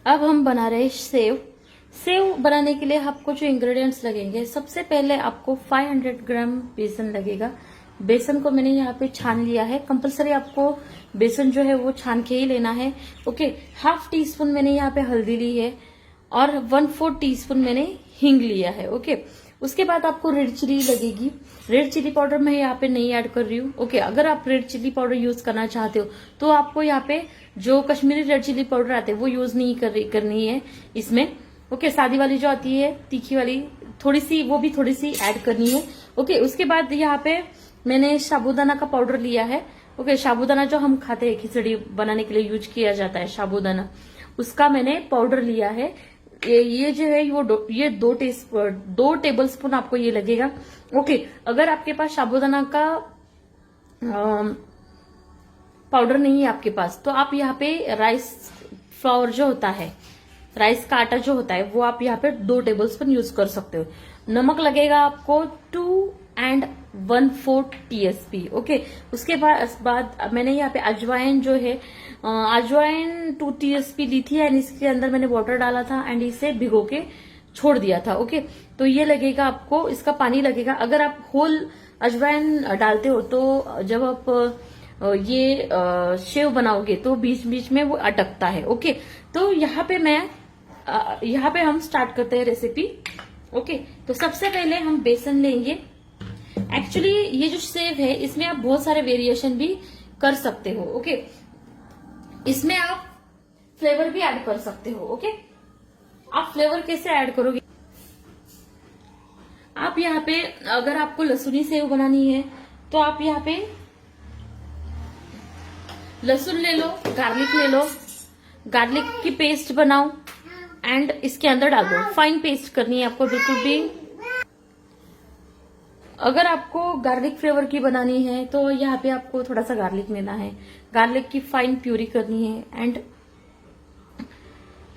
अब हम बना रहे हैं सेव। सेव बनाने के लिए आपको जो इंग्रेडिएंट्स लगेंगे, सबसे पहले आपको 500 ग्राम बेसन लगेगा। बेसन को मैंने यहाँ पे छान लिया है। कंपलसरी आपको बेसन जो है वो छान के ही लेना है। ओके, हाफ टी स्पून मैंने यहाँ पे हल्दी ली है और 1/4 टीस्पून मैंने हींग लिया है। ओके, उसके बाद आपको रेड चिली लगेगी। रेड चिली पाउडर मैं यहाँ पे नहीं ऐड कर रही हूँ। ओके, अगर आप रेड चिली पाउडर यूज करना चाहते हो तो आपको यहाँ पे जो कश्मीरी रेड चिली पाउडर आते हैं वो यूज नहीं करनी है इसमें। ओके, सादी वाली जो आती है तीखी वाली थोड़ी सी, वो भी थोड़ी सी ऐड करनी है। ओके, उसके बाद यहाँ पे मैंने साबूदाना का पाउडर लिया है। ओके, साबूदाना जो हम खाते हैं खिचड़ी बनाने के लिए यूज किया जाता है साबूदाना, उसका मैंने पाउडर लिया है। ये जो है वो ये 2 टेबल स्पून आपको ये लगेगा। ओके, अगर आपके पास साबूदाना का पाउडर नहीं है आपके पास, तो आप यहाँ पे राइस फ्लावर जो होता है, राइस का आटा जो होता है, वो आप यहाँ पे 2 टेबल स्पून यूज कर सकते हो। नमक लगेगा आपको 2 and 1/4 TSP। ओके, उसके बाद मैंने यहाँ पे अजवाइन जो है, अजवाइन 2 TSP ली थी एंड इसके अंदर मैंने वाटर डाला था एंड इसे भिगो के छोड़ दिया था। ओके, तो ये लगेगा आपको, इसका पानी लगेगा। अगर आप होल अजवाइन डालते हो तो जब आप ये शेव बनाओगे तो बीच बीच में वो अटकता है। ओके, तो यहाँ पे हम स्टार्ट करते हैं रेसिपी। ओके, तो सबसे पहले हम बेसन लेंगे। एक्चुअली ये जो सेव है इसमें आप बहुत सारे वेरिएशन भी कर सकते हो। ओके, इसमें आप फ्लेवर भी ऐड कर सकते हो। ओके, आप फ्लेवर कैसे ऐड करोगे? आप यहाँ पे अगर आपको लहसुनी सेव बनानी है तो आप यहाँ पे लहसुन ले लो, गार्लिक ले लो, गार्लिक की पेस्ट बनाओ एंड इसके अंदर डाल दो। फाइन पेस्ट करनी है आपको बिल्कुल भी। अगर आपको गार्लिक फ्लेवर की बनानी है तो यहाँ पे आपको थोड़ा सा गार्लिक लेना है, गार्लिक की फाइन प्यूरी करनी है एंड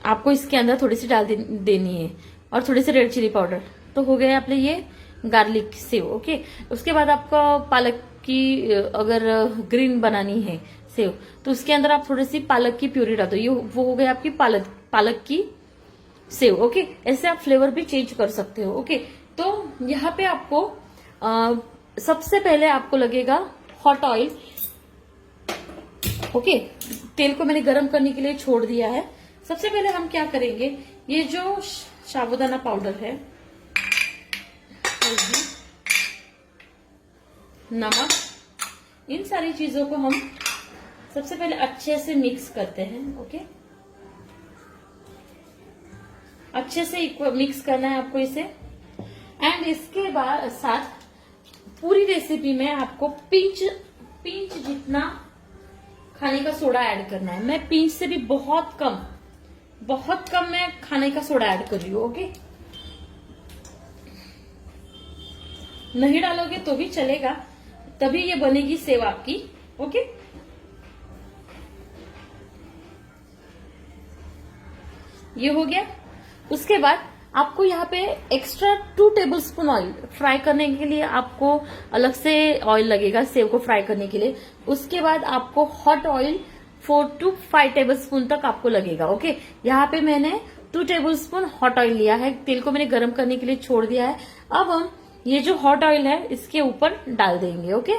आपको इसके अंदर थोड़ी सी डाल देनी है और थोड़ी सी रेड चिली पाउडर। तो हो गया आपने ये गार्लिक सेव। ओके, उसके बाद आपको पालक की अगर ग्रीन बनानी है सेव तो उसके अंदर आप थोड़ी सी पालक की प्यूरी डाल दो। ये वो हो गया आपकी पालक की सेव। ओके, ऐसे आप फ्लेवर भी चेंज कर सकते हो। ओके, तो यहाँ पे आपको सबसे पहले आपको लगेगा हॉट ऑयल। ओके, तेल को मैंने गरम करने के लिए छोड़ दिया है। सबसे पहले हम क्या करेंगे, ये जो साबूदाना पाउडर है, नमक, इन सारी चीजों को हम सबसे पहले अच्छे से मिक्स करते हैं। ओके, अच्छे से मिक्स करना है आपको इसे। एंड इसके बाद साथ पूरी रेसिपी में आपको पिंच जितना खाने का सोडा ऐड करना है। मैं पिंच से भी बहुत कम मैं खाने का सोडा ऐड कर रही हूँ। ओके, नहीं डालोगे तो भी चलेगा, तभी ये बनेगी सेव आपकी। ओके, ये हो गया। उसके बाद आपको यहाँ पे extra 2 table spoon oil, fry करने के लिए आपको अलग से ऑयल लगेगा सेव को फ्राई करने के लिए। उसके बाद आपको hot oil 4 to 5 table spoon तक आपको लगेगा। ओके, यहाँ पे मैंने 2 टेबल स्पून हॉट ऑयल लिया है। तेल को मैंने गर्म करने के लिए छोड़ दिया है। अब हम ये जो हॉट ऑयल है इसके ऊपर डाल देंगे। ओके,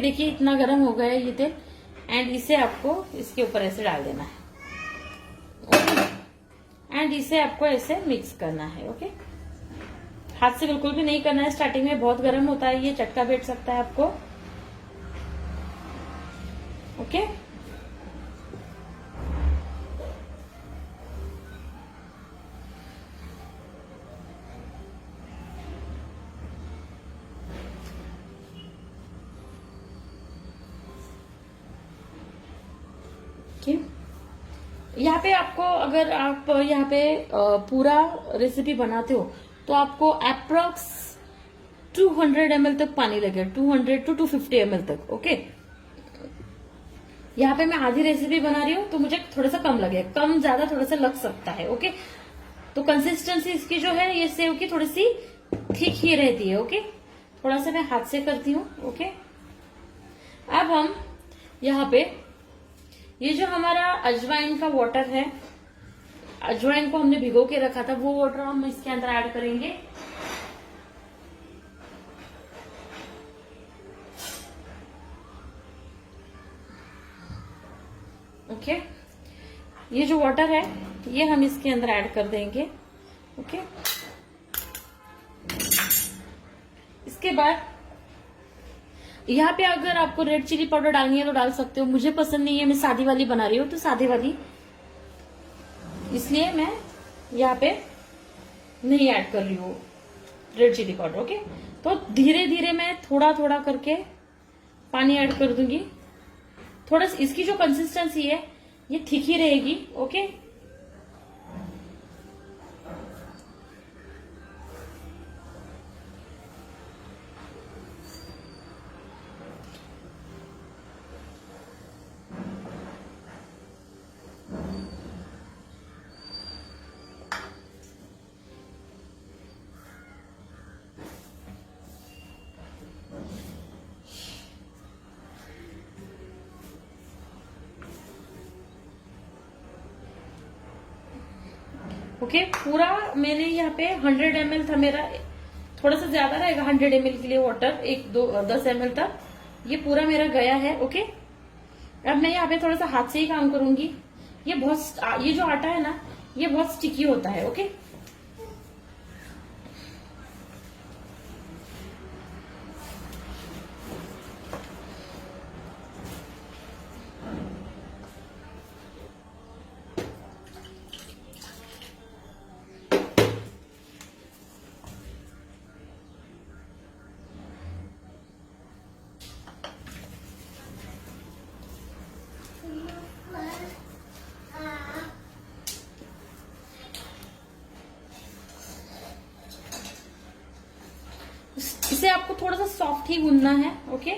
देखिए इतना गर्म हो गया है ये तेल एंड इसे आपको इसके ऊपर ऐसे डाल देना है। एंड इसे आपको ऐसे मिक्स करना है। ओके, हाथ से बिल्कुल भी नहीं करना है, स्टार्टिंग में बहुत गर्म होता है, ये चटका बैठ सकता है आपको। ओके, यहाँ पे आपको, अगर आप यहाँ पे पूरा रेसिपी बनाते हो तो आपको अप्रोक्स 200 ml तक पानी लगेगा, 200 to 250 ml तक। ओके, यहाँ पे मैं आधी रेसिपी बना रही हूँ तो मुझे थोड़ा सा कम लगेगा, कम ज्यादा थोड़ा सा लग सकता है। ओके, तो कंसिस्टेंसी इसकी जो है ये सेव की थोड़ी सी ठीक ही रहती है। ओके, थोड़ा सा मैं हाथ से करती हूँ। ओके, अब हम यहाँ पे ये जो हमारा अजवाइन का वाटर है, अजवाइन को हमने भिगो के रखा था, वो वाटर हम इसके अंदर ऐड करेंगे। ओके, ये जो वाटर है ये हम इसके अंदर ऐड कर देंगे। ओके, इसके बाद यहाँ पे अगर आपको रेड चिली पाउडर डालनी है तो डाल सकते हो, मुझे पसंद नहीं है, मैं सादी वाली बना रही हूँ तो सादी वाली, इसलिए मैं यहाँ पे नहीं ऐड कर रही हूँ रेड चिली पाउडर। ओके, तो धीरे धीरे मैं थोड़ा थोड़ा करके पानी ऐड कर दूंगी। थोड़ा इसकी जो कंसिस्टेंसी है ये थिक ही रहेगी। ओके, ओके, पूरा मैंने यहाँ पे 100 ml था मेरा, थोड़ा सा ज्यादा रहेगा 100 ml के लिए वाटर, 10 ml तक ये पूरा मेरा गया है। ओके, अब मैं यहाँ पे थोड़ा सा हाथ से ही काम करूंगी। ये जो आटा है ना ये बहुत स्टिकी होता है। ओके, इसे आपको थोड़ा सा सॉफ्ट ही गूंदना है। ओके,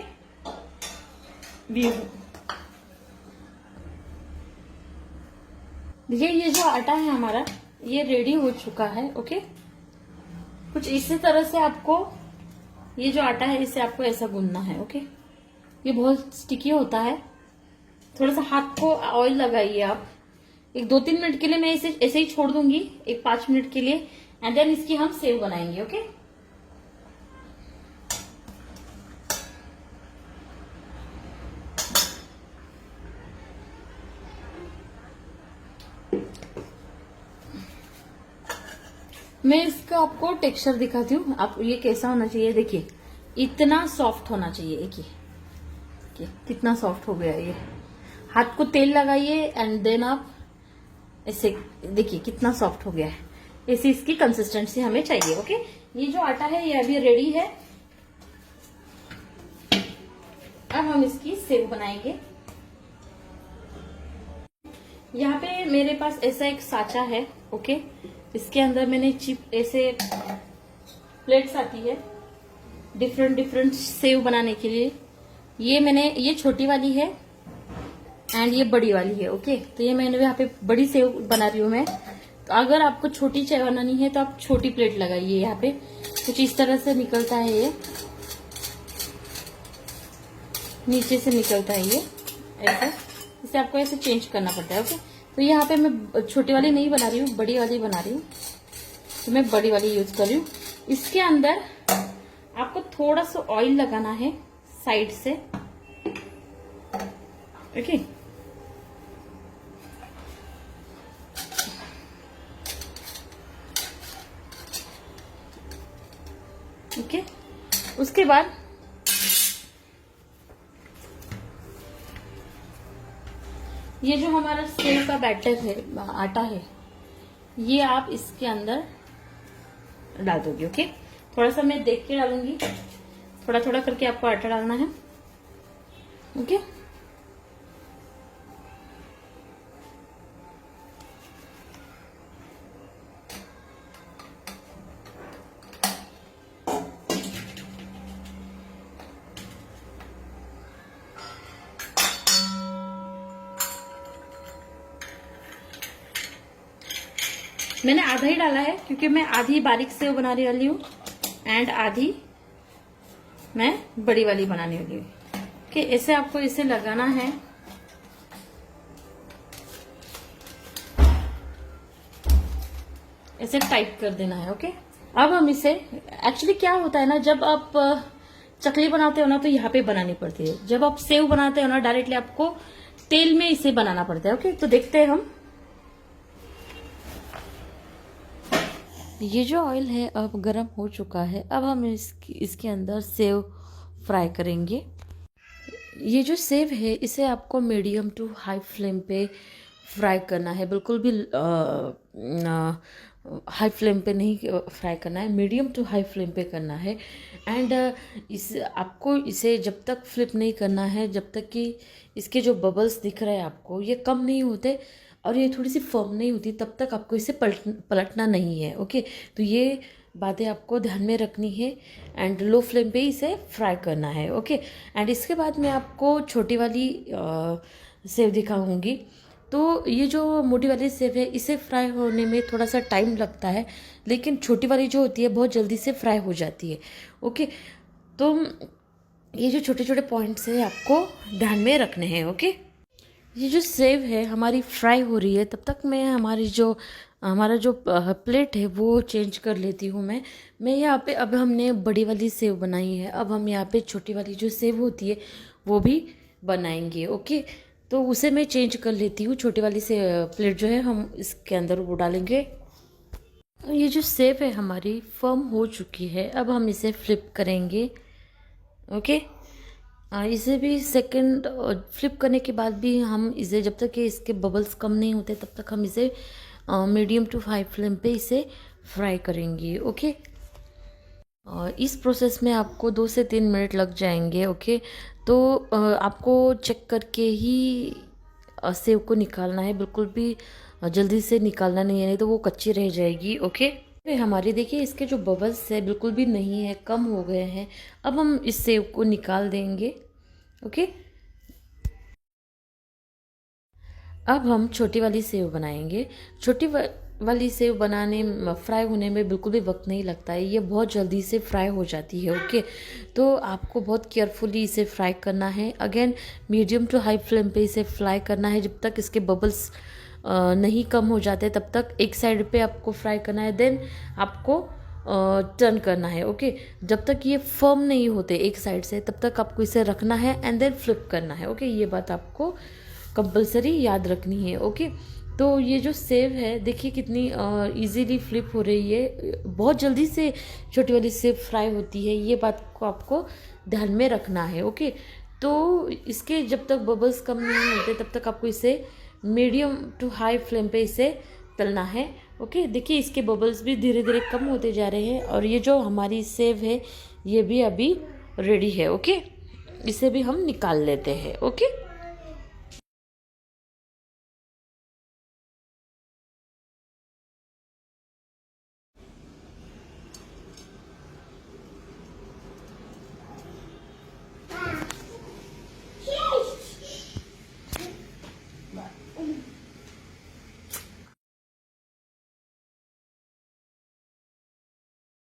देखिए ये जो आटा है हमारा ये रेडी हो चुका है। ओके, कुछ इसी तरह से आपको ये जो आटा है इसे आपको ऐसा गूंदना है। ओके, ये बहुत स्टिकी होता है, थोड़ा सा हाथ को ऑयल लगाइए आप। एक 2-3 मिनट के लिए मैं इसे ऐसे ही छोड़ दूंगी, एक 5 मिनट के लिए, एंड देन इसकी हम सेव बनाएंगे। ओके, मैं इसका आपको टेक्सचर दिखाती हूँ, आप ये कैसा होना चाहिए। देखिए इतना सॉफ्ट होना चाहिए। देखिए कितना सॉफ्ट हो गया ये, हाथ को तेल लगाइए एंड देन आप ऐसे देखिए कितना सॉफ्ट हो गया है। ऐसी इसकी कंसिस्टेंसी हमें चाहिए। ओके, ये जो आटा है ये अभी रेडी है। अब हम इसकी सेव बनाएंगे। यहाँ पे मेरे पास ऐसा एक साचा है। ओके, इसके अंदर मैंने चिप ऐसे प्लेट्स आती है डिफरेंट सेव बनाने के लिए। ये छोटी वाली है एंड ये बड़ी वाली है। ओके, तो ये मैंने यहाँ पे बड़ी सेव बना रही हूँ मैं। तो अगर आपको छोटी चाय बनानी है तो आप छोटी प्लेट लगाइए। यहाँ पे कुछ इस तरह से निकलता है, ये नीचे से निकलता है ये ऐसा, इसे आपको ऐसे चेंज करना पड़ता है। ओके, तो यहाँ पे मैं छोटी वाली नहीं बना रही हूँ, बड़ी वाली बना रही हूँ, तो मैं बड़ी वाली यूज कर रही हूँ। इसके अंदर आपको थोड़ा सा ऑयल लगाना है साइड से। ओके, ओके, उसके बाद ये जो हमारा सेव का बैटर है, आटा है, ये आप इसके अंदर डाल दोगे। ओके, थोड़ा सा मैं देख के डालूंगी, थोड़ा थोड़ा करके आपको आटा डालना है। ओके, मैंने आधा ही डाला है क्योंकि मैं आधी बारीक सेव बनाने वाली हूँ एंड आधी मैं बड़ी वाली बनाने वाली हूँ। कि ऐसे आपको इसे लगाना है ऐसे टाइट कर देना है। ओके, अब हम इसे, एक्चुअली क्या होता है ना, जब आप चकली बनाते हो ना तो यहाँ पे बनानी पड़ती है, जब आप सेव बनाते हो ना डायरेक्टली आपको तेल में इसे बनाना पड़ता है। ओके, तो देखते हैं हम। ये जो ऑयल है अब गरम हो चुका है। अब हम इसके अंदर सेव फ्राई करेंगे। ये जो सेव है इसे आपको मीडियम टू हाई फ्लेम पे फ्राई करना है, बिल्कुल भी हाई फ्लेम पे नहीं फ्राई करना है, मीडियम टू हाई फ्लेम पे करना है। एंड इस आपको इसे जब तक फ्लिप नहीं करना है जब तक कि इसके जो बबल्स दिख रहे हैं आपको ये कम नहीं होते और ये थोड़ी सी फर्म नहीं होती, तब तक आपको इसे पलटना नहीं है। ओके, तो ये बातें आपको ध्यान में रखनी है एंड लो फ्लेम पे इसे फ्राई करना है। ओके, एंड इसके बाद मैं आपको छोटी वाली सेव दिखाऊंगी। तो ये जो मोटी वाली सेव है इसे फ्राई होने में थोड़ा सा टाइम लगता है, लेकिन छोटी वाली जो होती है बहुत जल्दी से फ्राई हो जाती है। ओके, तो ये जो छोटे छोटे पॉइंट्स हैं आपको ध्यान में रखने हैं। ओके, ये जो सेव है हमारी फ्राई हो रही है, तब तक मैं हमारा जो प्लेट है वो चेंज कर लेती हूँ। मैं यहाँ पे, अब हमने बड़ी वाली सेव बनाई है, अब हम यहाँ पे छोटी वाली जो सेव होती है वो भी बनाएंगे। ओके, तो उसे मैं चेंज कर लेती हूँ। छोटी वाली से प्लेट जो है हम इसके अंदर वो डालेंगे। ये जो सेव है हमारी फर्म हो चुकी है, अब हम इसे फ्लिप करेंगे। ओके, इसे भी सेकंड फ्लिप करने के बाद भी हम इसे, जब तक कि इसके बबल्स कम नहीं होते तब तक हम इसे मीडियम टू हाई फ्लेम पे इसे फ्राई करेंगे। ओके, इस प्रोसेस में आपको 2 से 3 मिनट लग जाएंगे। ओके, तो आपको चेक करके ही सेव को निकालना है, बिल्कुल भी जल्दी से निकालना नहीं है, नहीं तो वो कच्ची रह जाएगी। ओके, हमारी देखिए इसके जो बबल्स है बिल्कुल भी नहीं है, कम हो गए हैं। अब हम इस सेव को निकाल देंगे। ओके, अब हम छोटी वाली सेव बनाएंगे। वाली सेव बनाने, फ्राई होने में बिल्कुल भी वक्त नहीं लगता है, ये बहुत जल्दी से फ्राई हो जाती है। ओके, तो आपको बहुत केयरफुली इसे फ्राई करना है। Again medium to high flame पे इसे फ्राई करना है जब तक इसके बबल्स नहीं कम हो जाते, तब तक एक साइड पे आपको फ्राई करना है, देन आपको टर्न करना है। ओके, जब तक ये फर्म नहीं होते एक साइड से तब तक आपको इसे रखना है एंड देन फ्लिप करना है। ओके, ये बात आपको कंपलसरी याद रखनी है। ओके, तो ये जो सेव है देखिए कितनी इजीली फ्लिप हो रही है, बहुत जल्दी से छोटी वाली सेव फ्राई होती है, ये बात को आपको ध्यान में रखना है। ओके, तो इसके जब तक बबल्स कम नहीं होते तब तक आपको इसे मीडियम टू हाई फ्लेम पे इसे तलना है। ओके, देखिए इसके बबल्स भी धीरे धीरे कम होते जा रहे हैं और ये जो हमारी सेव है ये भी अभी रेडी है। ओके, इसे भी हम निकाल लेते हैं। ओके।